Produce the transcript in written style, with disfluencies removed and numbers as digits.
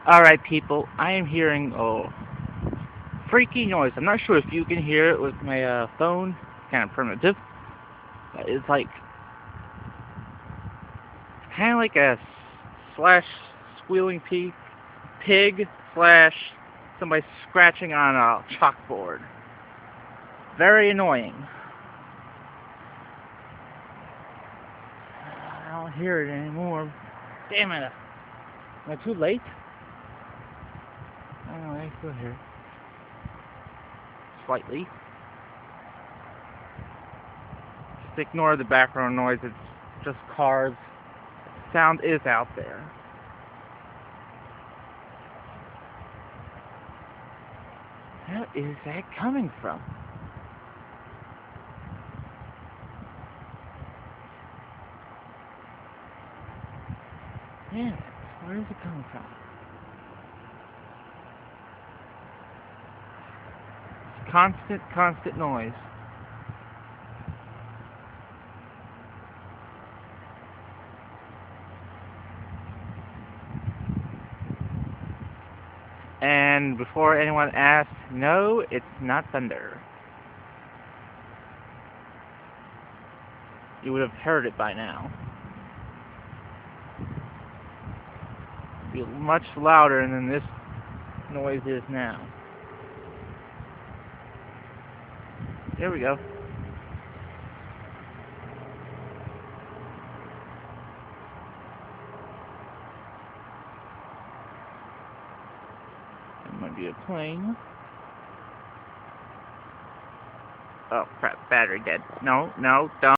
Alright, people, I am hearing a freaky noise. I'm not sure if you can hear it with my phone. Kind of primitive. But it's like, kind of like a slash squealing pig slash somebody scratching on a chalkboard. Very annoying. I don't hear it anymore. Damn it. Am I too late? I don't know, I still hear it. Slightly. Just ignore the background noise. It's just cars. Sound is out there. Where is that coming from? Yeah, where is it coming from? It's constant noise. And before anyone asks, no, it's not thunder. You would have heard it by now. It'd be much louder than this noise is now. There we go. That might be a plane. Oh crap, battery dead. No, don't.